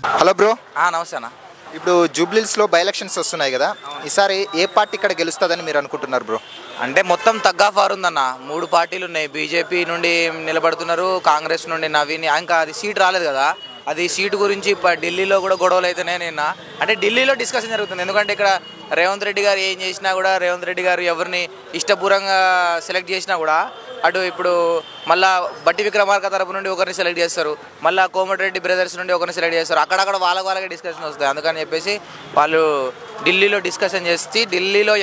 Hello bro. నమస్తే అన్న. ఇప్పుడు జూబ్లీహిల్స్లో బై ఎలక్షన్స్ వస్తున్నాయి కదా, ఈసారి ఏ పార్టీ ఇక్కడ గెలుస్తుందని మీరు అనుకుంటున్నారు బ్రో? అంటే మొత్తం తగ్గాఫారు ఉందన్న. 3 పార్టీలు ఉన్నాయి. బీజేపీ నుండి నిలబడుతున్నారు, కాంగ్రెస్ నుండి నవీన్. ఇంకా అది సీట్ రాలేదు కదా, అది సీటు గురించి ఢిల్లీలో కూడా గొడవలు అయితేనే నిన్న. అంటే ఢిల్లీలో డిస్కషన్ జరుగుతుంది. ఎందుకంటే ఇక్కడ రేవంత్ రెడ్డి గారు ఏం చేసినా కూడా, రేవంత్ రెడ్డి గారు ఎవరిని ఇష్టపూర్వంగా సెలెక్ట్ చేసినా కూడా, అటు ఇప్పుడు మళ్ళీ బట్టి విక్రమార్క తరపు నుండి ఒకరిని సెలెక్ట్ చేస్తారు, మళ్ళీ కోమటిరెడ్డి బ్రదర్స్ నుండి ఒకరిని సెలెక్ట్ చేస్తారు. అక్కడక్కడ వాళ్ళకే డిస్కషన్ వస్తుంది. అందుకని చెప్పేసి వాళ్ళు ఢిల్లీలో డిస్కషన్ చేసి, ఢిల్లీలో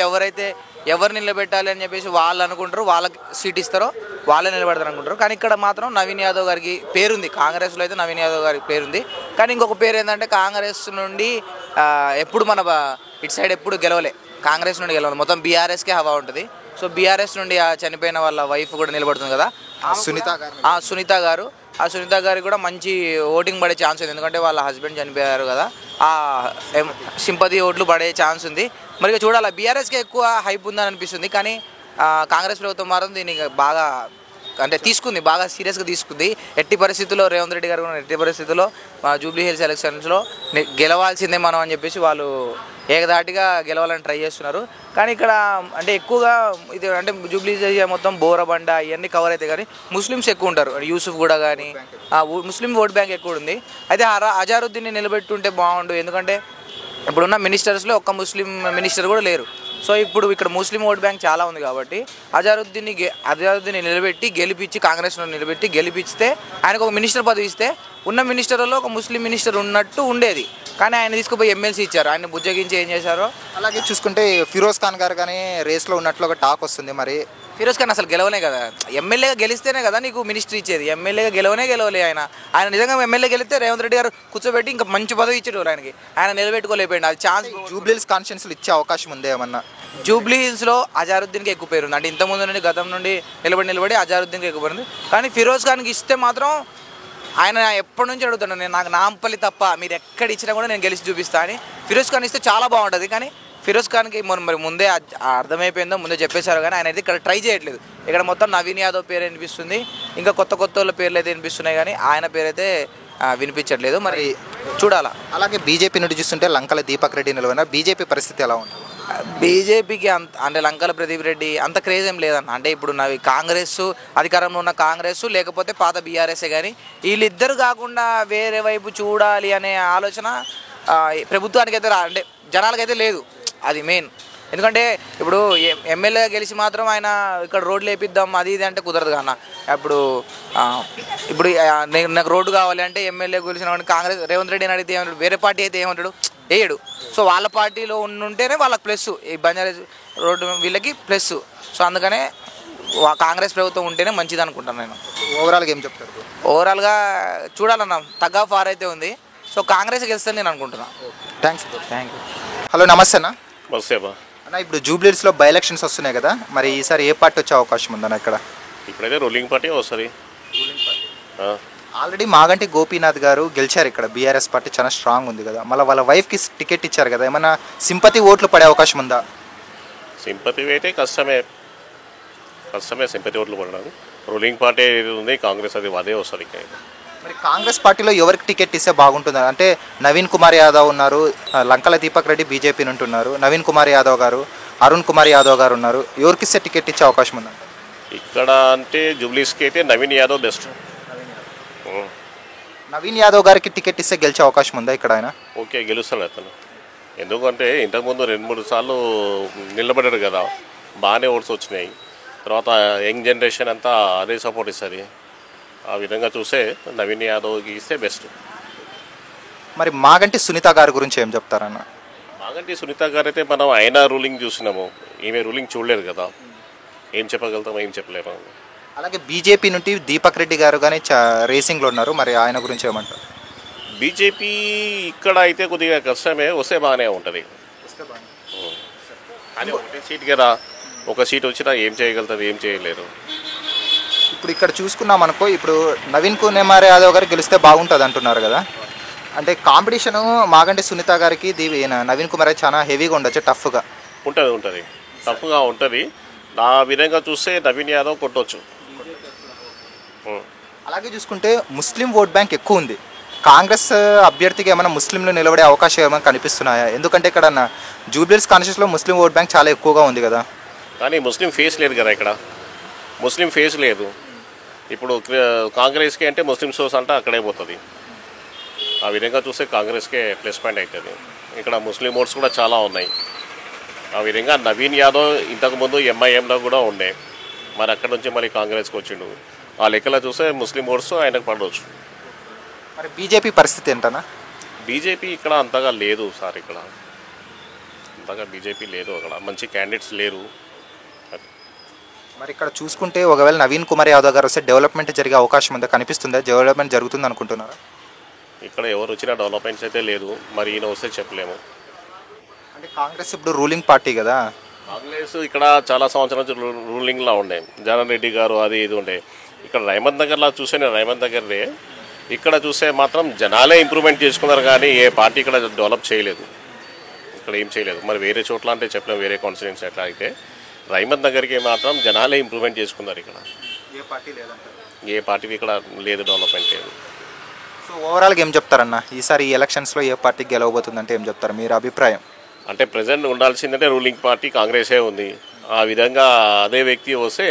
ఎవరిని నిలబెట్టాలి అని చెప్పేసి వాళ్ళు అనుకుంటారు, వాళ్ళకి సీట్ ఇస్తారో వాళ్ళే నిలబెడతారు అనుకుంటారు. కానీ ఇక్కడ మాత్రం నవీన్ యాదవ్ గారికి పేరుంది. కాంగ్రెస్లో అయితే నవీన్ యాదవ్ గారికి పేరుంది. కానీ ఇంకొక పేరు ఏంటంటే, కాంగ్రెస్ నుండి ఎప్పుడు మన ఇటు సైడ్ ఎప్పుడు గెలవలే, కాంగ్రెస్ నుండి గెలవలేదు, మొత్తం బీఆర్ఎస్కే హవా ఉంటుంది. సో బీఆర్ఎస్ నుండి ఆ చనిపోయిన వాళ్ళ వైఫ్ కూడా నిలబడుతుంది కదా, సునీత గారికి కూడా మంచి ఓటింగ్ పడే ఛాన్స్ ఉంది. ఎందుకంటే వాళ్ళ హస్బెండ్ చనిపోయారు కదా, ఆ సింపతి ఓట్లు పడే ఛాన్స్ ఉంది. మరి చూడాలి, బీఆర్ఎస్కే ఎక్కువ హైప్ ఉందని అనిపిస్తుంది. కానీ కాంగ్రెస్ ప్రభుత్వం మాత్రం దీన్ని బాగా తీసుకుంది, బాగా సీరియస్గా తీసుకుంది. ఎట్టి పరిస్థితుల్లో రేవంత్ రెడ్డి గారు కూడా ఎట్టి పరిస్థితుల్లో జూబ్లీహిల్స్ ఎలక్షన్స్లో గెలవాల్సిందే మనం అని చెప్పేసి వాళ్ళు ఏకదాటిగా గెలవాలని ట్రై చేస్తున్నారు. కానీ ఇక్కడ అంటే ఎక్కువగా ఇది అంటే జూబ్లీహిల్స్ మొత్తం బోరబండ ఇవన్నీ కవర్ అవుతాయి. కానీ ముస్లిమ్స్ ఎక్కువ ఉంటారు. యూసుఫ్ కూడా కానీ ముస్లిం ఓట్ బ్యాంక్ ఎక్కువ ఉంది. అయితే అజారుద్దీన్ని నిలబెట్టుంటే బాగుండు. ఎందుకంటే ఇప్పుడున్న మినిస్టర్స్లో ఒక్క ముస్లిం మినిస్టర్ కూడా లేరు. సో ఇప్పుడు ఇక్కడ ముస్లిం ఓట్ బ్యాంక్ చాలా ఉంది కాబట్టి అజారుద్దీన్ని నిలబెట్టి గెలిపించి, కాంగ్రెస్లో నిలబెట్టి గెలిపిస్తే ఆయనకు ఒక మినిస్టర్ పదవి ఇస్తే, ఉన్న మినిస్టర్లో ఒక ముస్లిం మినిస్టర్ ఉన్నట్టు ఉండేది. కానీ ఆయన తీసుకుపోయి ఎమ్మెల్సీ ఇచ్చారు, ఆయన బుజ్జగించి ఏం చేశారో. అలాగే చూసుకుంటే ఫిరోజ్ ఖాన్ గారు కానీ రేస్లో ఉన్నట్లు ఒక టాక్ వస్తుంది. మరి ఫిరోజ్ ఖాన్ అసలు గెలవనే కదా, ఎమ్మెల్యేగా గెలిస్తేనే కదా నీకు మినిస్ట్రీ ఇచ్చేది. ఎమ్మెల్యేగా గెలవలే ఆయన నిజంగా ఎమ్మెల్యే గెలిస్తే రేవంత్ రెడ్డి గారు కూర్చోబెట్టి ఇంకా మంచి పదవి ఇచ్చేవారు ఆయనకి. ఆయన నిలబెట్టుకోలేకపోయింది. అది ఛాన్స్ జూబ్లీహిల్స్ కాన్స్టిట్యున్సీలు ఇచ్చే అవకాశం ఉందే ఏమన్నా? జూబ్లీహిల్స్లో అజారుద్దీన్కి ఎక్కువ పేరుంది. అంటే ఇంతకుముందు నుండి గతం నుండి నిలబడి అజారుద్దీన్కి ఎక్కువ పేరుంది. కానీ ఫిరోజ్ ఖాన్కి ఇస్తే మాత్రం ఆయన ఎప్పటి నుంచి అడుగుతున్నాను, నేను నాకు నాంపల్లి తప్ప మీరు ఎక్కడ ఇచ్చినా కూడా నేను గెలిచి చూపిస్తా అని. ఫిరోజ్ ఖాన్ ఇస్తే చాలా బాగుంటుంది. కానీ ఫిరోజ్ ఖాన్కి మరి ముందే అర్థమైపోయిందో, ముందే చెప్పేశారు. కానీ ఆయన అయితే ఇక్కడ ట్రై చేయట్లేదు. ఇక్కడ మొత్తం నవీన్ యాదవ్ పేరు వినిపిస్తుంది, ఇంకా కొత్త వాళ్ళ పేర్లు అయితే వినిపిస్తున్నాయి. కానీ ఆయన పేరు అయితే వినిపించట్లేదు. మరి చూడాలా. అలాగే బీజేపీ నుండి చూస్తుంటే లంకల దీపక్ రెడ్డి నిలవైన బీజేపీ పరిస్థితి ఎలా ఉంది? బీజేపీకి అంటే లంకల ప్రదీప్ రెడ్డి అంత క్రేజ్ ఏం లేదన్న. అంటే ఇప్పుడు కాంగ్రెస్ అధికారంలో ఉన్న కాంగ్రెస్, లేకపోతే పాత బీఆర్ఎస్ఏ. కానీ వీళ్ళిద్దరు కాకుండా వేరే వైపు చూడాలి అనే ఆలోచన ప్రభుత్వానికి అయితే అంటే జనాలకైతే లేదు. అది మెయిన్. ఎందుకంటే ఇప్పుడు ఎమ్మెల్యేగా గెలిచి మాత్రం ఆయన ఇక్కడ రోడ్లు వేపిద్దాం అది ఇది అంటే కుదరదు కన్నా. ఇప్పుడు నాకు రోడ్డు కావాలి అంటే ఎమ్మెల్యే గెలిచిన కాంగ్రెస్ రేవంత్ రెడ్డిని అడిగితే ఏమంటాడు, వేరే పార్టీ అయితే ఏమంటాడు, వేయడు. సో వాళ్ళ పార్టీలో ఉంటేనే వాళ్ళకి ప్లస్, ఈ బంజారా రోడ్డు వీళ్ళకి ప్లస్. సో అందుకనే కాంగ్రెస్ ప్రభుత్వం ఉంటేనే మంచిది అనుకుంటాను నేను. ఓవరాల్గా ఏం చెప్తారు? ఓవరాల్గా చూడాలన్నా తగ్గా ఫార్ అయితే ఉంది. సో కాంగ్రెస్ గెలుస్తుంది నేను అనుకుంటున్నాను. థ్యాంక్స్. హలో, నమస్తే అన్న. నమస్తే అన్న, ఇప్పుడు జూబ్లీహిల్స్లో బై ఎలక్షన్స్ వస్తున్నాయి కదా, మరి ఈసారి ఏ పార్టీ వచ్చే అవకాశం ఉందన్న ఇక్కడ? ఇప్పుడైతే రూలింగ్ పార్టీ వస్తుంది. ఆల్రెడీ మాగంటి గోపీనాథ్ గారు గెలిచారు ఇక్కడ. బీఆర్ఎస్ పార్టీ చాలా స్ట్రాంగ్ ఉంది కదా, మళ్ళీ వాళ్ళ వైఫ్కి టికెట్ ఇచ్చారు కదా, ఏమన్నా సింపతి ఓట్లు పడే అవకాశం ఉందా? సింపతి అయితే కష్టమే సింపతి ఓట్లు పడడం. రూలింగ్ పార్టీ ఏది ఉంది కాంగ్రెస్, అదే వస్తుంది. ఇంకా మరి కాంగ్రెస్ పార్టీలో ఎవరికి టికెట్ ఇస్తే బాగుంటుంది అంటే? నవీన్ కుమార్ యాదవ్ ఉన్నారు, లంకల దీపక్ రెడ్డి బీజేపీ నుండి ఉన్నారు, నవీన్ కుమార్ యాదవ్ గారు, అరుణ్ కుమార్ యాదవ్ గారు ఉన్నారు. ఎవరికి ఇస్తే టికెట్ ఇచ్చే అవకాశం ఉందంట ఇక్కడ అంటే? జూబ్లీస్కి అయితే నవీన్ యాదవ్ బెస్ట్. నవీన్ యాదవ్ గారికి టికెట్ ఇస్తే గెలిచే అవకాశం ఉందా ఇక్కడ? ఆయన ఓకే, గెలుస్తాడు అతను. ఎందుకంటే ఇంతకుముందు 2-3 సార్లు నిలబడ్డాడు కదా, బాగానే ఓట్స్ వచ్చినాయి. తర్వాత యంగ్ జనరేషన్ అంతా అదే సపోర్ట్ ఇస్తుంది. ఆ విధంగా చూస్తే నవీన్ యాదవ్కి ఇస్తే బెస్ట్. మరి మాగంటి సునీత గారి గురించి ఏం చెప్తారన్న? మాగంటి సునీత గారు అయితే మనం ఆయన రూలింగ్ చూసినాము, ఈమె రూలింగ్ చూడలేదు కదా, ఏం చెప్పగలుగుతాము, ఏం చెప్పలేము. అలాగే బీజేపీ నుండి దీపక్ రెడ్డి గారు కానీ రేసింగ్లో ఉన్నారు, మరి ఆయన గురించి ఏమంటారు? బీజేపీ ఇక్కడ అయితే కొద్దిగా కష్టమే, వస్తే బాగానే ఉంటుంది. అది ఒకటి సీట్ కదా, ఒక సీట్ వచ్చినా ఏం చేయగలుగుతుంది, ఏం చేయలేరు. ఇప్పుడు ఇక్కడ చూసుకున్నాం అనుకో, ఇప్పుడు నవీన్ కుమార్ యాదవ్ గారు గెలిస్తే బాగుంటుంది అంటున్నారు కదా, అంటే కాంపిటీషను మాగంటి సునీత గారికి నవీన్ కుమార్ చాలా హెవీగా ఉండొచ్చు, టఫ్గా ఉంటుంది టఫ్గా ఉంటుంది. నా విధంగా చూస్తే నవీన్ యాదవ్ కొట్టవచ్చు. అలాగే చూసుకుంటే ముస్లిం ఓట్ బ్యాంక్ ఎక్కువ ఉంది కాంగ్రెస్ అభ్యర్థికి ఏమైనా ముస్లింలు నిలబడే అవకాశం ఏమైనా కనిపిస్తున్నాయా? ఎందుకంటే ఇక్కడ జూబ్లీహిల్స్ కాన్స్టిట్యూన్సీలో ముస్లిం ఓట్ బ్యాంక్ చాలా ఎక్కువగా ఉంది కదా. కానీ ముస్లిం ఫేస్ లేదు కదా ఇక్కడ, ముస్లిం ఫేస్ లేదు. ఇప్పుడు కాంగ్రెస్కి అంటే ముస్లిం సోర్స్ అంటే అక్కడే పోతుంది. ఆ విధంగా చూస్తే కాంగ్రెస్కే ప్లస్ పాయింట్ అవుతుంది. ఇక్కడ ముస్లిం ఓట్స్ కూడా చాలా ఉన్నాయి. ఆ విధంగా నవీన్ యాదవ్ ఇంతకుముందు ఎంఐఎంలో కూడా ఉండే, మరి అక్కడ నుంచి మళ్ళీ కాంగ్రెస్కి వచ్చిండు. ఆ లెక్కలో చూస్తే ముస్లిం ఓట్స్ ఆయనకు పడవచ్చు. మరి బీజేపీ పరిస్థితి ఏంటన్నా? బీజేపీ ఇక్కడ అంతగా లేదు సార్, ఇక్కడ అంతగా బీజేపీ లేదు, అక్కడ మంచి క్యాండిడేట్స్ లేరు. మరి ఇక్కడ చూసుకుంటే ఒకవేళ నవీన్ కుమార్ యాదవ్ గారు వస్తే డెవలప్మెంట్ జరిగే అవకాశం ఉందా, కనిపిస్తుందా? డెవలప్మెంట్ జరుగుతుంది అనుకుంటున్నారా? ఇక్కడ ఎవరు వచ్చినా డెవలప్మెంట్స్ అయితే లేదు, మరి ఈయన వస్తే చెప్పలేము. అంటే కాంగ్రెస్ ఇప్పుడు రూలింగ్ పార్టీ కదా. కాంగ్రెస్ ఇక్కడ చాలా సంవత్సరాల నుంచి రూలింగ్లో ఉండే, జగన్ రెడ్డి గారు అది ఇది ఉండే. ఇక్కడ రైమత్ నగర్లో చూస్తే నేను రైమత్ నగర్నే, ఇక్కడ చూస్తే మాత్రం జనాలే ఇంప్రూవ్మెంట్ చేసుకున్నారు, కానీ ఏ పార్టీ ఇక్కడ డెవలప్ చేయలేదు, ఇక్కడ ఏం చేయలేదు. మరి వేరే చోట్ల అంటే చెప్పలేము, వేరే కాన్స్టిట్యూన్స్ ఎట్లా అయితే రైమత్ నగర్కి మాత్రం జనాలే ఇంప్రూవ్మెంట్ చేసుకున్నారు. ఇక్కడ ఏ పార్టీ లేదంటారు, ఏ పార్టీకి ఇక్కడ లేదు, డెవలప్మెంట్ లేదు. సో ఓవరాల్గా ఏం చెప్తారన్న, ఈసారి ఈ ఎలక్షన్స్లో ఏ పార్టీకి గెలవబోతుందంటే ఏం చెప్తారు మీరు అభిప్రాయం? అంటే ప్రజెంట్ ఉండాల్సిందంటే రూలింగ్ పార్టీ కాంగ్రెసే ఉంది. ఆ విధంగా అదే వ్యక్తి వస్తే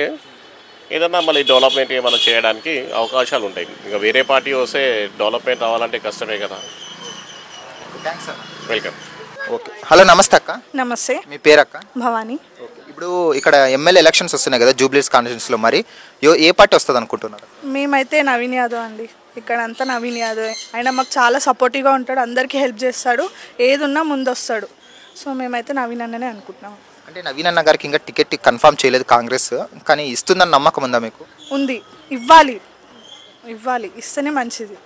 ఏదన్నా మళ్ళీ డెవలప్మెంట్ ఏమైనా చేయడానికి అవకాశాలు ఉంటాయి. ఇంకా వేరే పార్టీ వస్తే డెవలప్మెంట్ అవ్వాలంటే కష్టమే కదా. థ్యాంక్స్ అన్న. వెల్కమ్. ఓకే, హలో నమస్తే అక్క. నమస్తే, మీ పేరు అక్క? భవానీ. ఇప్పుడు ఇక్కడ ఎమ్మెల్యే ఎలక్షన్స్ వస్తున్నాయి కదా జూబ్లీహిల్స్ కాన్స్టిట్యూన్సీలో, మరి ఏ పార్టీ వస్తుంది అనుకుంటున్నారు? మేమైతే నవీన్ యాదవ్ అండి, ఇక్కడ అంతా నవీన్ యాదవ్. ఆయన మాకు చాలా సపోర్టివ్గా ఉంటాడు, అందరికీ హెల్ప్ చేస్తాడు, ఏది ఉన్నా ముందు వస్తాడు. సో మేమైతే నవీన్ అన్ననే అనుకుంటున్నాం. అంటే నవీన్ అన్న గారికి ఇంకా టికెట్ కన్ఫర్మ్ చేయలేదు కాంగ్రెస్, కానీ ఇస్తుందని నమ్మకం ఉందా మీకు? ఉంది, ఇవ్వాలి, ఇస్తేనే మంచిది.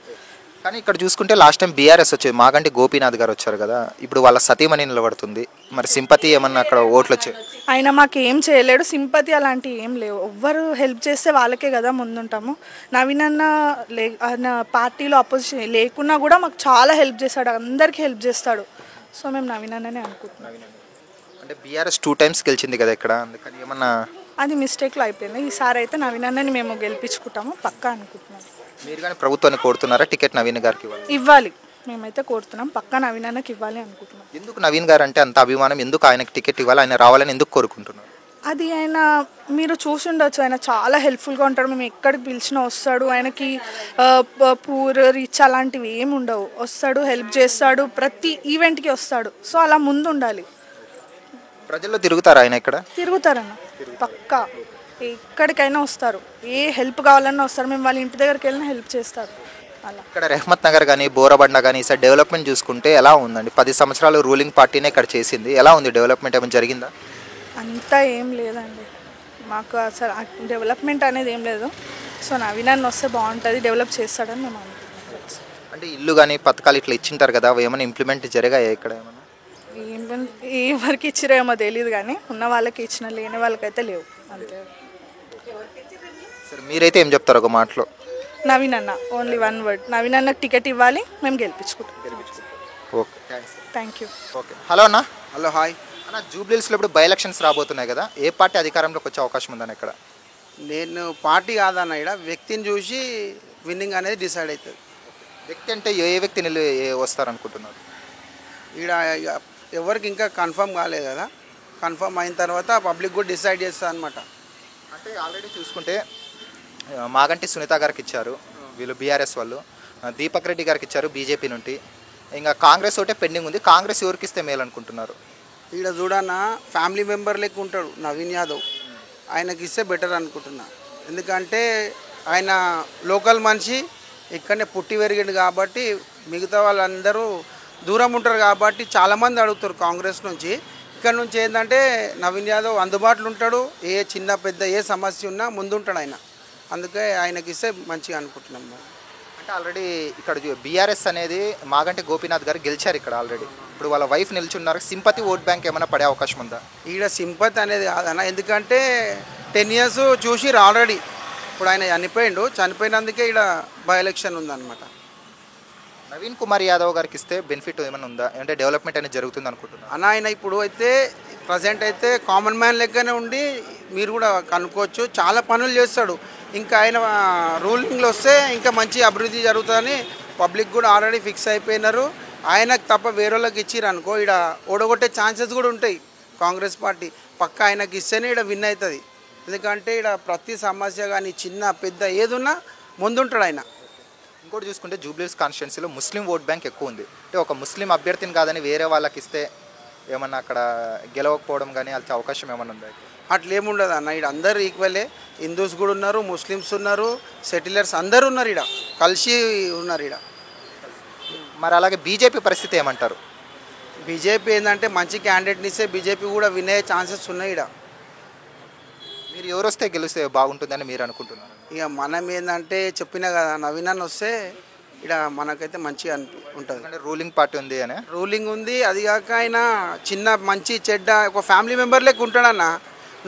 కానీ ఇక్కడ చూసుకుంటే లాస్ట్ టైం బీఆర్ఎస్ వచ్చేది, మాగంటి గోపీనాథ్ గారు వచ్చారు కదా, ఇప్పుడు వాళ్ళ సతీమణి నిలబడుతుంది. మరి సింపతి ఏమన్నా అక్కడ ఓట్లు వచ్చాయి? ఆయన మాకు ఏం చేయలేడు, సింపతి అలాంటివి ఏం లేవు. ఎవ్వరు హెల్ప్ చేస్తే వాళ్ళకే కదా ముందుంటాము. నవీన్ అన్న ఆయన పార్టీలో అపోజిషన్ లేకున్నా కూడా మాకు చాలా హెల్ప్ చేస్తాడు, అందరికీ హెల్ప్ చేస్తాడు. సో మేము నవీన్ అన్ననే అనుకుంటున్నాం. అంటే బీఆర్ఎస్ 2 times గెలిచింది కదా ఇక్కడ, అందుకని ఏమన్నా అది మిస్టేక్లో అయిపోయింది. ఈసారి అయితే నవీన్ అన్నని మేము గెలిపించుకుంటాము పక్కా అనుకుంటున్నాం. మీరు కానీ ప్రభుత్వాన్ని కోరుతున్నారా టికెట్ నవీన్ గారికి ఇవ్వాలి, మేమైతే కోరుతున్నాం, పక్కా నవీన్ అన్నకి ఇవ్వాలి అనుకుంటున్నాం. ఎందుకు నవీన్ గారు అంటే అంత అభిమానం, ఎందుకు ఆయనకి టికెట్ ఇవ్వాలి, ఆయన రావాలని ఎందుకు కోరుకుంటున్నారు? అది ఆయన మీరు చూసుండొచ్చు, ఆయన చాలా హెల్ప్ఫుల్గా ఉంటాడు, మేము ఎక్కడికి పిలిచినా వస్తాడు. ఆయనకి పూర్ రిచ్ అలాంటివి ఏమి ఉండవు, వస్తాడు, హెల్ప్ చేస్తాడు, ప్రతి ఈవెంట్కి వస్తాడు. సో అలా ముందు ఉండాలి. ప్రజల్లో తిరుగుతారా ఆయన ఇక్కడ? తిరుగుతారన్న, పక్కా ఎక్కడికైనా వస్తారు, ఏ హెల్ప్ కావాలన్నా వస్తారు. మేము వాళ్ళ ఇంటి దగ్గరికి వెళ్ళినా హెల్ప్ చేస్తారు. అలా ఇక్కడ రెహమత్ నగర్ కానీ బోరబండ కానీ ఈసారి డెవలప్మెంట్ చూసుకుంటే ఎలా ఉందండి? 10 సంవత్సరాలు రూలింగ్ పార్టీనే ఇక్కడ చేసింది, ఎలా ఉంది డెవలప్మెంట్, ఏమైనా జరిగిందా? అంతా ఏం లేదండి, మాకు అసలు డెవలప్మెంట్ అనేది ఏం లేదు. సో నవీన్ అన్న వస్తే బాగుంటుంది, డెవలప్ చేస్తాడని మేము అనుకుంటున్నాం. అంటే ఇల్లు కానీ పథకాలు ఇట్లా ఇచ్చింటారు కదా, అవి ఏమైనా ఇంప్లిమెంట్ జరిగాయా ఇక్కడ ఏమైనా? ఎవరికి ఇచ్చిరేమో తెలియదు, కానీ ఉన్న వాళ్ళకి ఇచ్చిన, లేని వాళ్ళకైతే లేవు, అంతే. సరే మీరైతే ఏం చెప్తారు ఒక మాటలో? నవీన్ అన్న, ఓన్లీ 1 word, నవీన్ అన్నకు టికెట్ ఇవ్వాలి, మేము గెలిపించుకుంటాం. Okay, thank you. Okay, hello అన్న. హలో, హాయ్ అన్న, జూబ్లీహిల్స్లో ఇప్పుడు బై ఎలక్షన్స్ రాబోతున్నాయి కదా, ఏ పార్టీ అధికారంలోకి వచ్చే అవకాశం ఉందని ఇక్కడ? నేను పార్టీ కాదన్న, ఇక్కడ వ్యక్తిని చూసి విన్నింగ్ అనేది డిసైడ్ అవుతుంది. వ్యక్తి అంటే ఏ వ్యక్తి వస్తారనుకుంటున్నారు? ఇక్కడ ఎవరికి ఇంకా కన్ఫర్మ్ కాలేదు కదా, కన్ఫర్మ్ అయిన తర్వాత పబ్లిక్ కూడా డిసైడ్ చేస్తుంది అనమాట. అంటే ఆల్రెడీ చూసుకుంటే మాగంటి సునీత గారికి ఇచ్చారు వీళ్ళు బీఆర్ఎస్ వాళ్ళు, దీపక్ రెడ్డి గారికి ఇచ్చారు బీజేపీ నుండి, ఇంకా కాంగ్రెస్ ఒకటే పెండింగ్ ఉంది. కాంగ్రెస్ ఎవరికి ఇస్తే మేలు అనుకుంటున్నారు? ఇక్కడ చూడన్న ఫ్యామిలీ మెంబర్ లెక్క ఉంటాడు నవీన్ యాదవ్, ఆయనకి ఇస్తే బెటర్ అనుకుంటున్నా. ఎందుకంటే ఆయన లోకల్ మనిషి, ఇక్కడనే పుట్టి పెరిగిండు కాబట్టి మిగతా వాళ్ళందరూ దూరం ఉంటారు కాబట్టి చాలామంది అడుగుతారు కాంగ్రెస్ నుంచి. ఇక్కడ నుంచి ఏంటంటే నవీన్ యాదవ్ అందుబాటులో ఉంటాడు, ఏ చిన్న పెద్ద ఏ సమస్య ఉన్నా ముందుంటాడు ఆయన, అందుకే ఆయనకి ఇస్తే మంచిగా అనుకుంటున్నాం. అంటే ఆల్రెడీ ఇక్కడ బీఆర్ఎస్ అనేది మాగంటి గోపీనాథ్ గారు గెలిచారు ఇక్కడ ఆల్రెడీ, ఇప్పుడు వాళ్ళ వైఫ్ నిల్చున్నారు. సింపతి ఓట్ బ్యాంక్ ఏమైనా పడే అవకాశం ఉందా? ఈడ సింపతి అనేది కాదన్న, ఎందుకంటే 10 years చూసిరు ఆల్రెడీ. ఇప్పుడు ఆయన చనిపోయినందుకే ఇక్కడ బై ఎలక్షన్ ఉందన్నమాట. నవీన్ కుమార్ యాదవ్ గారికి ఇస్తే బెనిఫిట్ ఏమైనా ఉందా, అంటే డెవలప్మెంట్ అనేది జరుగుతుంది అనుకుంటున్నాను అన్న. ఆయన ఇప్పుడు అయితే ప్రజెంట్ అయితే కామన్ మ్యాన్ లెక్కనే ఉండి మీరు కూడా కనుక్కోవచ్చు, చాలా పనులు చేస్తాడు. ఇంకా ఆయన రూలింగ్లో వస్తే ఇంకా మంచి అభివృద్ధి జరుగుతుందని పబ్లిక్ కూడా ఆల్రెడీ ఫిక్స్ అయిపోయినారు. ఆయనకు తప్ప వేరే వాళ్ళకి ఇచ్చిర్రు అనుకో ఇక్కడ ఓడగొట్టే ఛాన్సెస్ కూడా ఉంటాయి. కాంగ్రెస్ పార్టీ పక్క ఆయనకి ఇస్తేనే ఇక్కడ విన్ అవుతుంది. ఎందుకంటే ఇక్కడ ప్రతి సమస్య కానీ చిన్న పెద్ద ఏదున్నా ముందుంటాడు ఆయన. ఇంకోటి చూసుకుంటే జూబ్లీస్ కాన్స్టిట్యున్సీలో ముస్లిం ఓట్ బ్యాంక్ ఎక్కువ ఉంది. అంటే ఒక ముస్లిం అభ్యర్థిని కాదని వేరే వాళ్ళకి ఇస్తే ఏమన్నా అక్కడ గెలవకపోవడం కానీ వచ్చే అవకాశం ఏమన్నా ఉందా? అట్లేముండదు అన్న. ఇక్కడ అందరు ఈక్వలే. హిందూస్ కూడా ఉన్నారు, ముస్లిమ్స్ ఉన్నారు, సెటిలర్స్ అందరు ఉన్నారు, ఇక్కడ కలిసి ఉన్నారు. ఇక్కడ మరి అలాగే బీజేపీ పరిస్థితి ఏమంటారు? బీజేపీ ఏంటంటే మంచి క్యాండిడేట్ని ఇస్తే బీజేపీ కూడా విన్ అయ్యే ఛాన్సెస్ ఉన్నాయి. ఇక్కడ మీరు ఎవరు వస్తే గెలిస్తే బాగుంటుందని మీరు అనుకుంటున్నారు? ఇక మనం ఏంటంటే చెప్పినా కదా, నవీన్ అన్న వస్తే ఇక్కడ మనకైతే మంచిగా ఉంటుంది. అంటే రూలింగ్ పార్టీ ఉంది అని. రూలింగ్ ఉంది. అది కాక ఆయన చిన్న మంచి చెడ్డ ఒక ఫ్యామిలీ మెంబర్ లెక్క ఉంటాడన్న.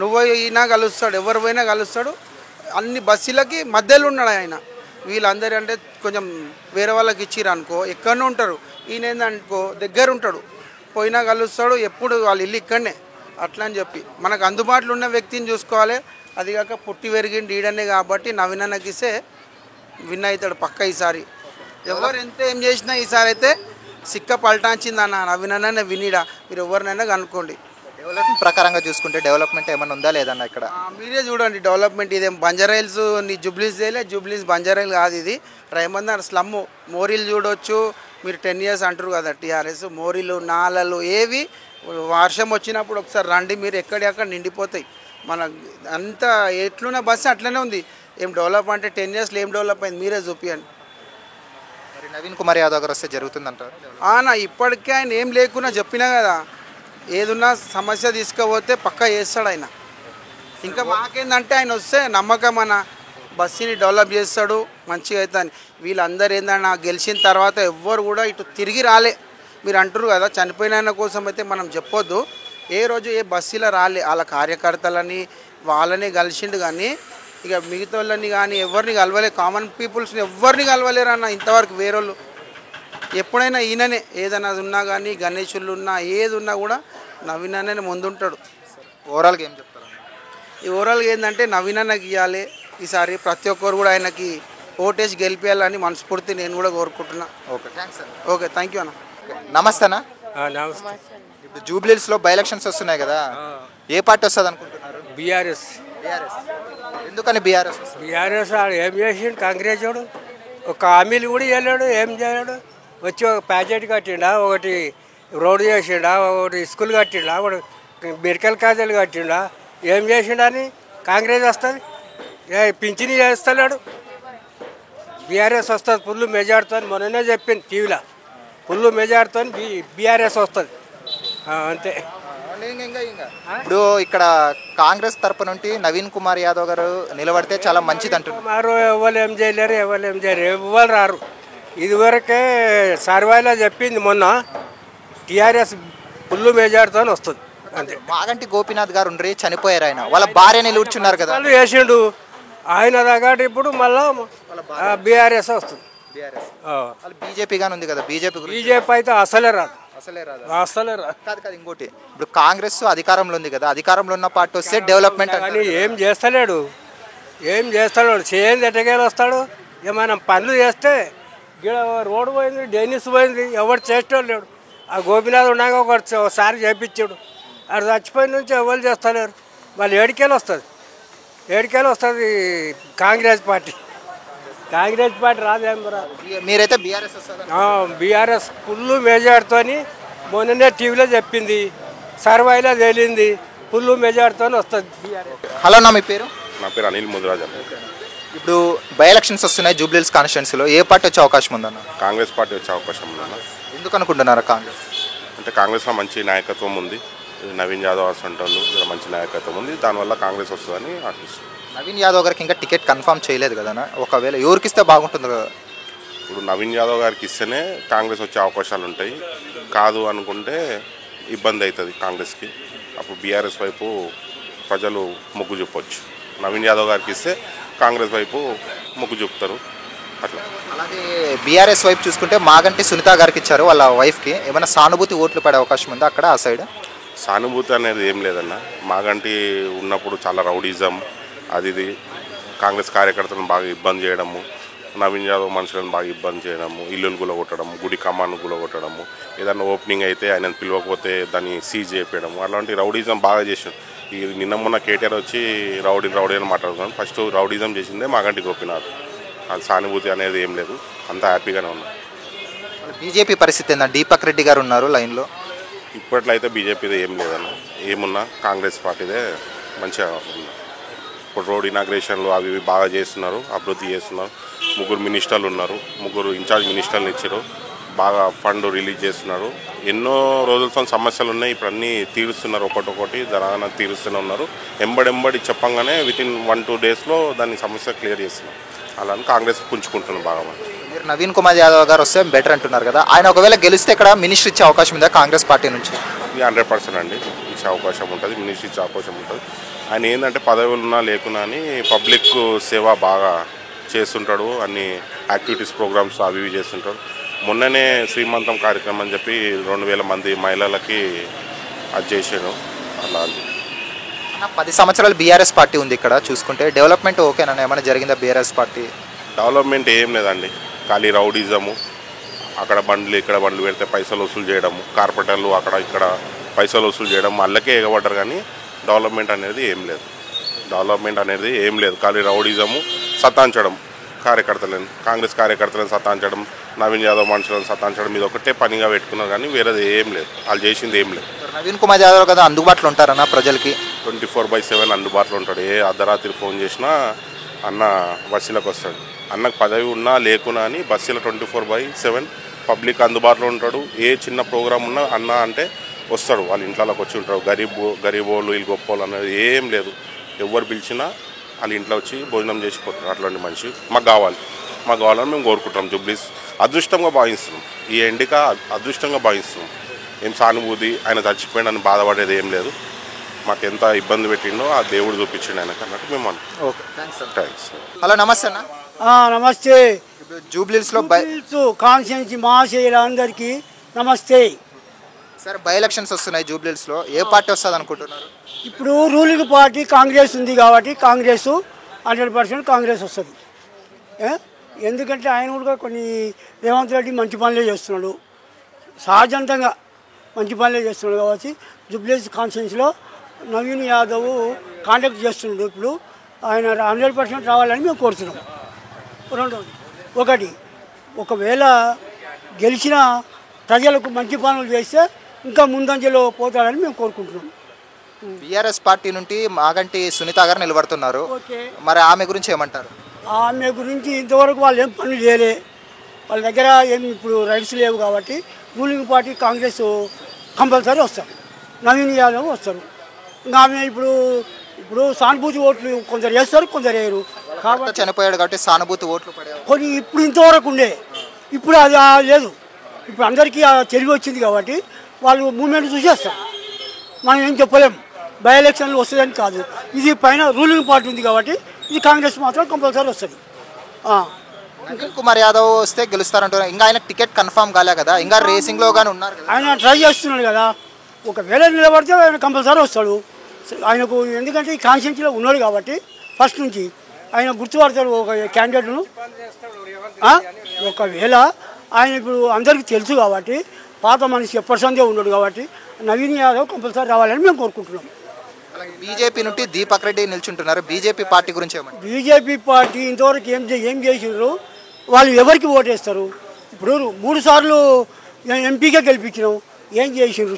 నువ్వు అయినా కలుస్తాడు, ఎవరు పోయినా కలుస్తాడు. అన్ని బస్సులకి మధ్యలో ఉన్నాడు ఆయన. వీళ్ళందరూ అంటే కొంచెం వేరే వాళ్ళకి ఇచ్చిర్రు అనుకో ఎక్కడనే ఉంటారు. ఈయన ఏందనుకో దగ్గర ఉంటాడు, పోయినా కలుస్తాడు. ఎప్పుడు వాళ్ళ ఇల్లు ఇక్కడనే. అట్లా అని చెప్పి మనకు అందుబాటులో ఉన్న వ్యక్తిని చూసుకోవాలి. అది కాక పుట్టి పెరిగిండి ఈడనే కాబట్టి నవీన్ అన్నకి ఇస్తే విన్ అవుతాడు పక్క. ఈసారి ఎవరు ఎంత ఏం చేసినా ఈసారి అయితే సిక్క పల్టాంచింది అన్న. నవీన్ అన్న వినిడా మీరు ఎవరినైనా కనుక్కోండి. డెవలప్మెంట్ ప్రకారంగా చూసుకుంటే డెవలప్మెంట్ ఏమైనా ఉందా లేదన్న ఇక్కడ? మీరే చూడండి డెవలప్మెంట్. ఇదేం బంజారాయిల్స్ నీ జూబ్లీస్ చేయలే. జూబ్లీస్ బంజారాయిల్ కాదు, ఇది రేమందర్ స్లమ్. మోరీలు చూడవచ్చు మీరు. 10 years అంటారు కదా టీఆర్ఎస్. మోరీలు నాలలు ఏవి వర్షం వచ్చినప్పుడు ఒకసారి రండి మీరు, ఎక్కడెక్కడ నిండిపోతాయి. మన అంత ఎట్లున్న బస్సు అట్లనే ఉంది. ఏం డెవలప్ అంటే 10 yearsలో ఏం డెవలప్ అయింది మీరే చూపియండి. మరి నవీన్ కుమార్ యాదవ్ గారు వస్తే జరుగుతుందంటారు? నా ఇప్పటికే ఆయన ఏం లేకున్నా చెప్పినా కదా, ఏదున్నా సమస్య తీసుకుపోతే పక్కా చేస్తాడు ఆయన. ఇంకా మాకేందంటే ఆయన వస్తే నమ్మకం అన్న, బస్సుని డెవలప్ చేస్తాడు మంచిగా అవుతుంది. వీళ్ళందరూ ఏందన్నా గెలిచిన తర్వాత ఎవ్వరు కూడా ఇటు తిరిగి రాలే. మీరు అంటారు కదా చనిపోయిన ఆయన కోసం అయితే మనం చెప్పొద్దు. ఏ రోజు ఏ బస్సులో రాలే. వాళ్ళ కార్యకర్తలని వాళ్ళని కలిసిండు కానీ ఇక మిగతా వాళ్ళని కానీ ఎవరిని కలవలే. కామన్ పీపుల్స్ని ఎవరిని కలవలేరు అన్న ఇంతవరకు వేరేళ్ళు. ఎప్పుడైనా ఈయననే ఏదైనా ఉన్నా కానీ గణేషులు ఉన్నా ఏది ఉన్నా కూడా నవీన్ అన్ననే ముందుంటాడు. ఓవరాల్గా ఏం చెప్తారు? ఈ ఓవరాల్గా ఏంటంటే నవీన్ అన్నకి ఇవ్వాలి ఈసారి. ప్రతి ఒక్కరు కూడా ఆయనకి ఓటేసి గెలిపించాలని మనస్ఫూర్తి నేను కూడా కోరుకుంటున్నా. ఓకే, థ్యాంక్స్ అన్న. ఓకే, థ్యాంక్ యూ అన్న. నమస్తే అన్న. నమస్తే. ఇప్పుడు జూబ్లీస్లో బై ఎలక్షన్స్ వస్తున్నాయి కదా, ఏ పార్టీ వస్తుంది అనుకుంటున్నారు? బీఆర్ఎస్. ఎందుకని బీఆర్ఎస్ వస్తుంది? బీఆర్ఎస్ ఏం చేసిండు కాంగ్రెస్ వాడు? ఒక హామీలు కూడా చేయలేడు, ఏం చేయలేడు. వచ్చి ఒక ప్యాకెట్ కట్టిండా, ఒకటి రోడ్డు చేసిండా, ఒకటి స్కూల్ కట్టిండా, ఒకటి మెడికల్ కాలేజీలు కట్టిండా. ఏం చేసిండని కాంగ్రెస్ వస్తుంది? పింఛని చేస్తలేడు. బీఆర్ఎస్ వస్తుంది ఫుల్ మెజార్టీతో. మొన్ననే చెప్పింది టీవీలో, ఫుల్ మెజార్టీతో బీఆర్ఎస్ వస్తుంది అంతే. ఇప్పుడు ఇక్కడ కాంగ్రెస్ తరపు నుండి నవీన్ కుమార్ యాదవ్ గారు నిలబడితే చాలా మంచిది అంటున్నారు. మారు ఎవరు ఏం చేయలేరు, ఎవరు ఏం చేయలేరు, ఎవరు రారు. ఇదివరకే సర్వేలో చెప్పింది మొన్న టీఆర్ఎస్ ఫుల్ మెజార్టీతో వస్తుంది అంతే. మాగంటి గోపీనాథ్ గారు ఉండ్రి చనిపోయారు, ఆయన వాళ్ళ భార్య నిలుచున్నారు కదా. వాళ్ళు వేసిండు ఆయన దగ్గర. ఇప్పుడు మళ్ళా బీఆర్ఎస్ వస్తుంది. బీజేపీ గాని ఉంది కదా, బీజేపీ అయితే అసలే రాదు, అసలే రాదు. అసలే రాదు. కాదు ఇంకోటి, ఇప్పుడు కాంగ్రెస్ అధికారంలో ఉంది కదా, అధికారంలో ఉన్న పార్టీ వస్తే డెవలప్మెంట్ కానీ ఏం చేస్తలేడు, ఏం చేస్తలేడు. చేయండి ఎట్టకేలు వస్తాడు. ఏమైనా పనులు చేస్తే రోడ్డు పోయింది, డెన్నిస్ పోయింది, ఎవరు చేసేవాడు లేడు. ఆ గోపినాథ్ ఉన్నాక ఒకసారి చేయించాడు. అది చచ్చిపోయిన నుంచి ఎవరు చేస్తలేరు. వాళ్ళు ఏడికేలు వస్తుంది, ఏడికేలు వస్తుంది కాంగ్రెస్ పార్టీ. కాంగ్రెస్ పార్టీ రాదేం రాదు. మీరైతే బీఆర్ఎస్ వస్తుంది? బీఆర్ఎస్ ఫుల్ మెజార్టీతో మొన్ననే టీవీలో చెప్పింది, సర్వేలో తేలింది, ఫుల్ మెజార్టీతో వస్తుంది బీఆర్ఎస్. హలో నా మీ పేరు? నా పేరు అనిల్ ముదిరాజ్ అన్న. ఇప్పుడు బై ఎలక్షన్స్ వస్తున్నాయి జూబ్లీహిల్స్ కాన్స్టిట్యున్సీలో, ఏ పార్టీ వచ్చే అవకాశం ఉందన్న? కాంగ్రెస్ పార్టీ వచ్చే అవకాశం ఉందన్న. ఎందుకు అనుకుంటున్నారా కాంగ్రెస్? అంటే కాంగ్రెస్లో మంచి నాయకత్వం ఉంది. నవీన్ యాదవ్ అసంటోళ్ళు మంచి నాయకత్వం ఉంది, దానివల్ల కాంగ్రెస్ వస్తుందని ఆశిస్తుంది. నవీన్ యాదవ్ గారికి ఇంకా టికెట్ కన్ఫర్మ్ చేయలేదు కదా, ఒకవేళ ఎవరికి ఇస్తే బాగుంటుంది కదా? ఇప్పుడు నవీన్ యాదవ్ గారికి ఇస్తేనే కాంగ్రెస్ వచ్చే అవకాశాలు ఉంటాయి. కాదు అనుకుంటే ఇబ్బంది అవుతుంది కాంగ్రెస్కి. అప్పుడు బీఆర్ఎస్ వైపు ప్రజలు మొగ్గు చూపవచ్చు. నవీన్ యాదవ్ గారికి ఇస్తే కాంగ్రెస్ వైపు మొగ్గు చూపుతారు అట్లా. అలాగే బీఆర్ఎస్ వైపు చూసుకుంటే మాగంటి సునీత గారికి ఇచ్చారు, వాళ్ళ వైఫ్కి. ఏమైనా సానుభూతి ఓట్లు పడే అవకాశం ఉందా అక్కడ ఆ సైడ్? సానుభూతి అనేది ఏం లేదన్న. మాగంటి ఉన్నప్పుడు చాలా రౌడీజం అది ఇది, కాంగ్రెస్ కార్యకర్తలను బాగా ఇబ్బంది చేయడము, నవీన్ యాదవ్ మనుషులను బాగా ఇబ్బంది చేయడము, ఇల్లులు గులగొట్టడము, గుడి కమాను గులగొట్టడము, ఏదన్నా ఓపెనింగ్ అయితే ఆయన పిలవకపోతే దాన్ని సీజ్ చేయడము, అలాంటి రౌడీజం బాగా చేసాం. ఈ నిన్న మొన్న కేటీఆర్ వచ్చి రౌడీ అని మాట్లాడుతున్నాను. ఫస్ట్ రౌడీజం చేసిందే మాగంటి గోపీనాథ్. అది సానుభూతి అనేది ఏం లేదు, అంతా హ్యాపీగానే ఉన్నాం. బీజేపీ పరిస్థితి ఏంటంటే దీపక్ రెడ్డి గారు ఉన్నారు లైన్లో. ఇప్పట్లో అయితే బీజేపీదే ఏం లేదన్న, ఏమున్నా కాంగ్రెస్ పార్టీదే మంచిగా ఉంది. ఇప్పుడు రోడ్ ఇనాగ్రేషన్లు అవి ఇవి బాగా చేస్తున్నారు, అభివృద్ధి చేస్తున్నారు. 3 మినిస్టర్లు ఉన్నారు, 3 ఇన్ఛార్జ్ మినిస్టర్లు ఇచ్చారు, బాగా ఫండ్ రిలీజ్ చేస్తున్నారు. ఎన్నో రోజులతో సమస్యలు ఉన్నాయి, ఇప్పుడు అన్నీ తీరుస్తున్నారు, ఒకటొకటి ధనాన తీరుస్తూనే ఉన్నారు. ఎంబడెంబడి చెప్పంగానే వితిన్ 1-2 డేస్లో దాని సమస్య క్లియర్ చేస్తున్నారు. అలానే కాంగ్రెస్ పుంజుకుంటున్నారు బాగా. మీరు నవీన్ కుమార్ యాదవ్ గారు వస్తే బెటర్ అంటున్నారు కదా, ఆయన ఒకవేళ గెలిస్తే ఇక్కడ మినిస్టర్ ఇచ్చే అవకాశం ఉందా కాంగ్రెస్ పార్టీ నుంచి? 100% అండి ఇచ్చే అవకాశం ఉంటుంది, మినిస్టర్ ఇచ్చే అవకాశం ఉంటుంది. ఆయన ఏంటంటే పదవులు ఉన్నా లేకున్నా అని పబ్లిక్ సేవ బాగా చేస్తుంటాడు, అన్ని యాక్టివిటీస్ ప్రోగ్రామ్స్ అవి ఇవి చేస్తుంటాడు. మొన్ననే శ్రీమంతం కార్యక్రమం అని చెప్పి 2000 మంది మహిళలకి అది చేసాడు. అలా 10 సంవత్సరాలు బీఆర్ఎస్ పార్టీ ఉంది ఇక్కడ చూసుకుంటే, డెవలప్మెంట్ ఓకేనా, ఏమైనా జరిగిందా బీఆర్ఎస్ పార్టీ? డెవలప్మెంట్ ఏం లేదండి, ఖాళీ రౌడీజము, అక్కడ బండ్లు ఇక్కడ బండ్లు పెడితే పైసలు వసూలు చేయడము, కార్పొరేటర్లు అక్కడ ఇక్కడ పైసలు వసూలు చేయడం, అల్లకే ఎగబడ్డారు. కానీ డెవలప్మెంట్ అనేది ఏం లేదు, ఖాళీ రౌడీజము, సతాంచడం కార్యకర్తలను, కాంగ్రెస్ కార్యకర్తలను సతాంచడం, నవీన్ యాదవ్ మనుషులను సతాంచడం, ఇది ఒకటే పనిగా పెట్టుకున్నారు. కానీ వేరేది ఏం లేదు, వాళ్ళు చేసింది ఏం లేదు. నవీన్ కుమార్ యాదవ్ కదా అందుబాటులో ఉంటారన్న ప్రజలకి? 24/7 అందుబాటులో ఉంటాడు. ఏ అర్ధరాత్రి ఫోన్ చేసినా అన్న బస్సులకు వస్తాడు. అన్నకు పదవి ఉన్నా లేకున్నా అని బస్సులో 24/7 పబ్లిక్ అందుబాటులో ఉంటాడు. ఏ చిన్న ప్రోగ్రామ్ ఉన్నా అన్న అంటే వస్తాడు, వాళ్ళ ఇంట్లోకి వచ్చి ఉంటాడు. గరీబోళ్ళు వీళ్ళు గొప్పోళ్ళు అనేది ఏం లేదు, ఎవరు పిలిచినా వాళ్ళ ఇంట్లో వచ్చి భోజనం చేసిపోతారు. అట్లాంటి మనిషి మాకు కావాలని మేము కోరుకుంటాం. జూబ్లీస్ అదృష్టంగా భావిస్తున్నాం, ఈ ఎండిక అదృష్టంగా భావిస్తున్నాం. ఏం సానుభూతి, ఆయన చచ్చిపోయినని బాధపడేది ఏం లేదు. మాకు ఎంత ఇబ్బంది పెట్టిండో ఆ దేవుడు చూపించిండు ఆయనకు అన్నట్టు మేము అనుకుంటాం. Okay, thanks. థ్యాంక్స్. హలో, నమస్తే అన్న. నమస్తే. జూబ్లీస్లో కాన్స్టిట్యున్సీ మహాశయులందరికీ నమస్తే. సరే, బై ఎలక్షన్స్ వస్తున్నాయి జూబ్లీస్లో, ఏ పార్టీ వస్తుంది అనుకుంటున్నారు? ఇప్పుడు రూలింగ్ పార్టీ కాంగ్రెస్ ఉంది కాబట్టి కాంగ్రెస్ 100% కాంగ్రెస్ వస్తుంది. ఎందుకంటే ఆయన కూడా కొన్ని రేవంత్ రెడ్డి మంచి పనులే చేస్తున్నాడు, సహజంతంగా మంచి పనులే చేస్తున్నాడు కాబట్టి జూబ్లీస్ కాన్స్టిట్యున్సీలో నవీన్ యాదవ్ కాంటాక్ట్ చేస్తున్నాడు. ఇప్పుడు ఆయన 100% రావాలని మేము కోరుతున్నాం. రెండవది, ఒకవేళ గెలిచిన ప్రజలకు మంచి పనులు చేస్తే ఇంకా ముందంజలో పోతాడని మేము కోరుకుంటున్నాం. బీఆర్ఎస్ పార్టీ నుండి మాగంటి సునీత గారు నిలబడుతున్నారు, మరి ఆమె గురించి ఏమంటారు? ఆమె గురించి ఇంతవరకు వాళ్ళు ఏం పనులు చేయలే, వాళ్ళ దగ్గర ఏమి ఇప్పుడు రైట్స్ లేవు కాబట్టి రూలింగ్ పార్టీ కాంగ్రెస్ కంపల్సరీ వస్తారు, నవీన్ యాదవ్ వస్తారు. ఇంకా ఆమె ఇప్పుడు సానుభూతి ఓట్లు కొందరు వేస్తారు, కొందరు వేయరు. కాబట్టి చనిపోయాడు కాబట్టి సానుభూతి ఓట్లు పడే కొన్ని ఇప్పుడు ఇంతవరకు ఉండే, ఇప్పుడు అది లేదు. ఇప్పుడు అందరికీ తెలివి వచ్చింది కాబట్టి వాళ్ళు మూమెంట్ చూసేస్తారు. మనం ఏం చెప్పలేం, బై ఎలక్షన్లు వస్తుందని కాదు. ఇది పైన రూలింగ్ పార్టీ ఉంది కాబట్టి ఇది కాంగ్రెస్ మాత్రం కంపల్సరీ వస్తుంది. నవీన్ కుమార్ యాదవ్ వస్తే గెలుస్తారంటారు. ఇంకా ఆయన టికెట్ కన్ఫర్మ్ కాలే కదా, ఇంకా రేసింగ్లో కానీ ఉన్నారు కదా. ఆయన ట్రై చేస్తున్నాడు కదా, ఒకవేళ నిలబడితే ఆయన కంపల్సరీ వస్తాడు. ఆయనకు ఎందుకంటే ఈ కాన్స్టిట్యున్సీలో ఉన్నాడు కాబట్టి ఫస్ట్ నుంచి ఆయన గుర్తుపడతాడు ఒక క్యాండిడేట్ను. ఒకవేళ ఆయన ఇప్పుడు అందరికీ తెలుసు కాబట్టి పాత మనిషి ఎప్పటిసందే ఉన్నాడు కాబట్టి నవీన్ యాదవ్ కంపల్సరీ రావాలని మేము కోరుకుంటున్నాం. బీజేపీ నుండి దీపక్ రెడ్డి నిల్చుంటున్నారు, బీజేపీ పార్టీ గురించి ఏమంటారు? బీజేపీ పార్టీ ఇంతవరకు ఏం చేసిండ్రు, వాళ్ళు ఎవరికి ఓటేస్తారు? ఇప్పుడు 3 సార్లు ఎంపీగా గెలిపించినాం, ఏం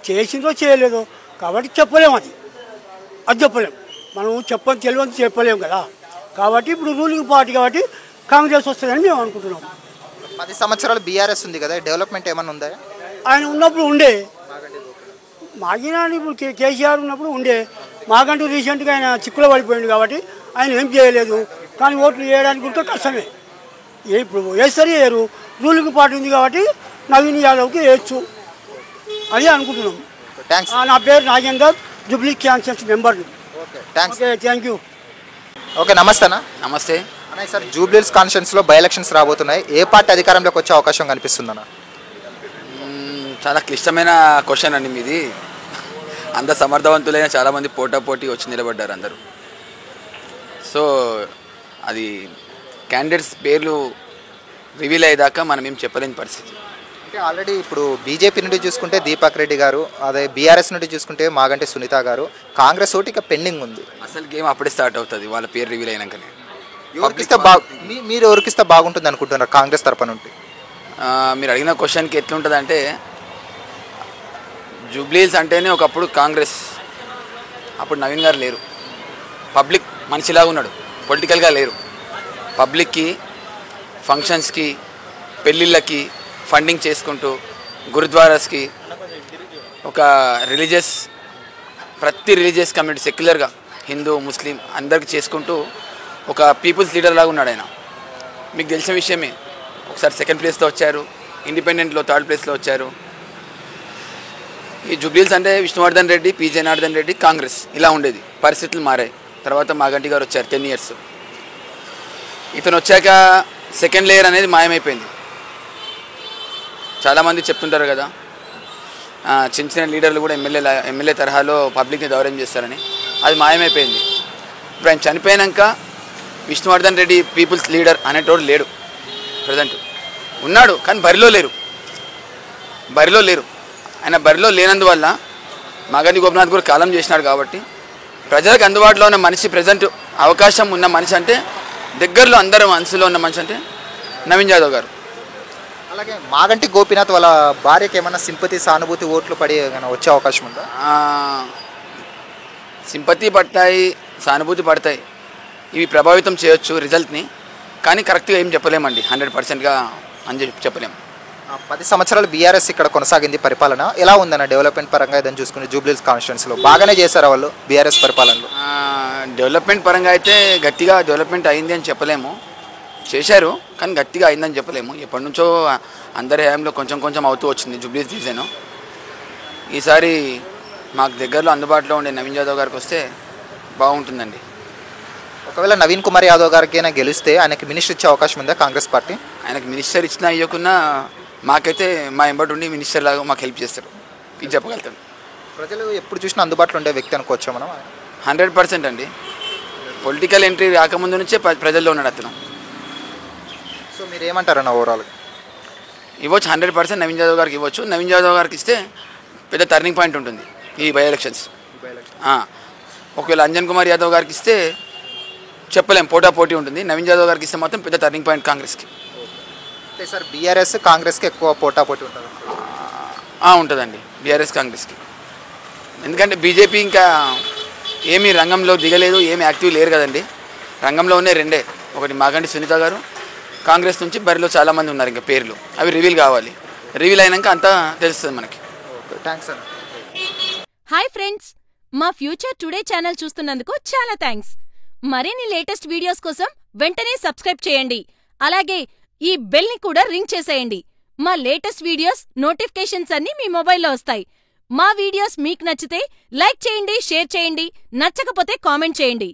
చేసిండ్రో చేయలేదో కాబట్టి చెప్పలేము. అది చెప్పలేము, మనం తెలియని చెప్పలేము కదా. కాబట్టి ఇప్పుడు రూలింగ్ పార్టీ కాబట్టి కాంగ్రెస్ వస్తుందని మేము అనుకుంటున్నాం. 10 సంవత్సరాలు బీఆర్ఎస్ ఉంది కదా, డెవలప్మెంట్ ఏమైనా ఉందా? ఆయన ఉన్నప్పుడు ఉండే, మాగినాడు. ఇప్పుడు కేసీఆర్ ఉన్నప్పుడు ఉండే, మాకంటూ రీసెంట్గా ఆయన చిక్కులో పడిపోయింది కాబట్టి ఆయన ఏం చేయలేదు. కానీ ఓట్లు వేయడానికి కూడా కష్టమే, ఇప్పుడు వేస్తారు వేయరు. రూలింగ్ పార్టీ ఉంది కాబట్టి నవీన్ యాదవ్కి వేయచ్చు అని అనుకుంటున్నాం. నా పేరు Nagender, Jubilee constituency member. Thank you. Okay, నమస్తే అన్న. నమస్తే అన్న. సార్, జూబ్లీస్ కాన్స్టిట్యున్సీలో బై ఎలక్షన్స్ రాబోతున్నాయి, ఏ పార్టీ అధికారంలోకి వచ్చే అవకాశం కనిపిస్తుందన్న? చాలా క్లిష్టమైన క్వశ్చన్ అండి మీది. అంత సమర్థవంతులైన చాలామంది పోటాపోటీ వచ్చి నిలబడ్డారు అందరూ. సో అది క్యాండిడేట్స్ పేర్లు రివీల్ అయ్యేదాకా మనం ఏం చెప్పలేని పరిస్థితి. అంటే ఆల్రెడీ ఇప్పుడు బీజేపీ నుండి చూసుకుంటే దీపక్ రెడ్డి గారు, అదే బీఆర్ఎస్ నుండి చూసుకుంటే మాగంటి సునీత గారు, కాంగ్రెస్ ఒకటి ఇక పెండింగ్ ఉంది. అసలు గేమ్ అప్పుడే స్టార్ట్ అవుతుంది వాళ్ళ పేరు రివీల్ అయినాకనే. ఎవరికిస్తే మీరు ఎవరికిస్తే బాగుంటుంది అనుకుంటున్నారు కాంగ్రెస్ తరపు నుండి? మీరు అడిగిన క్వశ్చన్కి ఎట్లుంటుంది అంటే, జూబ్లీహిల్స్ అంటేనే ఒకప్పుడు కాంగ్రెస్, అప్పుడు నవీన్ గారు లేరు, పబ్లిక్ మనిషిలాగా ఉన్నాడు, పొలిటికల్గా లేరు. పబ్లిక్కి ఫంక్షన్స్కి పెళ్ళిళ్ళకి ఫండింగ్ చేసుకుంటూ గురుద్వారాస్కి ఒక ప్రతి రిలీజియస్ కమ్యూనిటీ సెక్యులర్గా హిందూ ముస్లిం అందరికి చేసుకుంటూ ఒక పీపుల్స్ లీడర్ లాగా ఉన్నాడు ఆయన. మీకు తెలిసిన విషయమే, ఒకసారి సెకండ్ ప్లేస్లో వచ్చారు, ఇండిపెండెంట్లో థర్డ్ ప్లేస్లో వచ్చారు. ఈ జూబ్లీహిల్స్ అంటే విష్ణువర్ధన్ రెడ్డి, పి జనార్దన్ రెడ్డి, కాంగ్రెస్ ఇలా ఉండేది. పరిస్థితులు మారాయి. తర్వాత మాగంటి గారు వచ్చారు 10 years. ఇతను వచ్చాక సెకండ్ లేయర్ అనేది మాయమైపోయింది. చాలామంది చెప్తుంటారు కదా, చిన్న చిన్న లీడర్లు కూడా ఎమ్మెల్యే తరహాలో పబ్లిక్ని దౌర్యం చేస్తారని. అది మాయమైపోయింది. ఇప్పుడు ఆయన చనిపోయాక విష్ణువర్ధన్ రెడ్డి పీపుల్స్ లీడర్ అనేటోడు లేడు. ప్రజెంట్ ఉన్నాడు కానీ బరిలో లేరు. ఆయన బరిలో లేనందువల్ల మాగంటి గోపినాథ్ కూడా కాలం చేసినాడు కాబట్టి ప్రజలకు అందుబాటులో ఉన్న మనిషి, ప్రజెంట్ అవకాశం ఉన్న మనిషి అంటే, దగ్గరలో అందరూ మనసులో ఉన్న మనిషి అంటే నవీన్ యాదవ్ గారు. అలాగే మాగంటి గోపినాథ్ వాళ్ళ భార్యకి ఏమైనా సింపతి, సానుభూతి ఓట్లు పడి వచ్చే అవకాశం ఉందా? సింపతి పడతాయి, సానుభూతి పడతాయి. ఇవి ప్రభావితం చేయొచ్చు రిజల్ట్ని, కానీ కరెక్ట్గా ఏం చెప్పలేమండి. 100%గా అని చెప్పలేము. 10 సంవత్సరాలు బీఆర్ఎస్ ఇక్కడ కొనసాగింది పరిపాలన. ఎలా ఉందన్న డెవలప్మెంట్ పరంగా ఏదైనా చూసుకుని జూబ్లీహిల్స్ కాన్స్టిట్యున్సీలో బాగానే చేశారు వాళ్ళు బీఆర్ఎస్ పరిపాలనలో? డెవలప్మెంట్ పరంగా అయితే గట్టిగా డెవలప్మెంట్ అయింది అని చెప్పలేము. చేశారు కానీ గట్టిగా అయిందని చెప్పలేము. ఎప్పటి నుంచో అందరి హయాంలో కొంచెం కొంచెం అవుతూ వచ్చింది జూబ్లీహిల్స్ డివిజన్. ఈసారి మాకు దగ్గరలో అందుబాటులో ఉండే నవీన్ యాదవ్ గారికి వస్తే బాగుంటుందండి. ఒకవేళ నవీన్ కుమార్ యాదవ్ గారికి అయినా గెలిస్తే ఆయనకి మినిస్టర్ ఇచ్చే అవకాశం ఉందా కాంగ్రెస్ పార్టీ? ఆయనకు మినిస్టర్ ఇచ్చినా ఇవ్వకున్నా మాకైతే మా ఎంబడి ఉండి మినిస్టర్ లాగా మాకు హెల్ప్ చేస్తారు, ఇది చెప్పగలుగుతాం. ప్రజలు ఎప్పుడు చూసినా అందుబాటులో ఉండే వ్యక్తి అనుకోవచ్చా మనం? 100% అండి. పొలిటికల్ ఎంట్రీ రాకముందు నుంచే ప్రజల్లో ఉన్నాడు అతను. సో మీరు ఏమంటారన్న ఓవరాల్? ఇవ్వచ్చు, 100% నవీన్ యాదవ్ గారికి ఇవ్వచ్చు. నవీన్ యాదవ్ గారికి ఇస్తే పెద్ద టర్నింగ్ పాయింట్ ఉంటుంది ఈ బై ఎలక్షన్స్. ఒకవేళ అంజన్ కుమార్ యాదవ్ గారికి ఇస్తే చెప్పలేం, పోటీ ఉంటుంది. నవీన్ యాదవ్ గారికి ఇస్తే మాత్రం పెద్ద టర్నింగ్ పాయింట్ కాంగ్రెస్కి. అంటే సార్ బీఆర్ఎస్ కాంగ్రెస్కి ఎక్కువ పోటీ ఉంటుంది? ఉంటుందండి బీఆర్ఎస్ కాంగ్రెస్కి. ఎందుకంటే బీజేపీ ఇంకా ఏమీ రంగంలో దిగలేదు, ఏమి యాక్టివ్ లేరు కదండి. రంగంలో ఉన్నాయి రెండే, ఒకటి మాగంటి సునీత గారు, కాంగ్రెస్ నుంచి బరిలో చాలామంది ఉన్నారు ఇంకా పేర్లు. అవి రివీల్ కావాలి. రివీల్ అయినాక అంతా తెలుస్తుంది మనకి. థ్యాంక్స్ అన్న. హాయ్ ఫ్రెండ్స్, మా ఫ్యూచర్ టుడే ఛానల్ చూస్తున్నందుకు చాలా థ్యాంక్స్. మరిన్ని లేటెస్ట్ వీడియోస్ కోసం వెంటనే సబ్స్క్రైబ్ చేయండి. అలాగే ఈ బెల్ ని కూడా రింగ్ చేసేయండి. మా లేటెస్ట్ వీడియోస్ నోటిఫికేషన్స్ అన్నీ మీ మొబైల్లో వస్తాయి. మా వీడియోస్ మీకు నచ్చితే లైక్ చేయండి, షేర్ చేయండి, నచ్చకపోతే కామెంట్ చేయండి.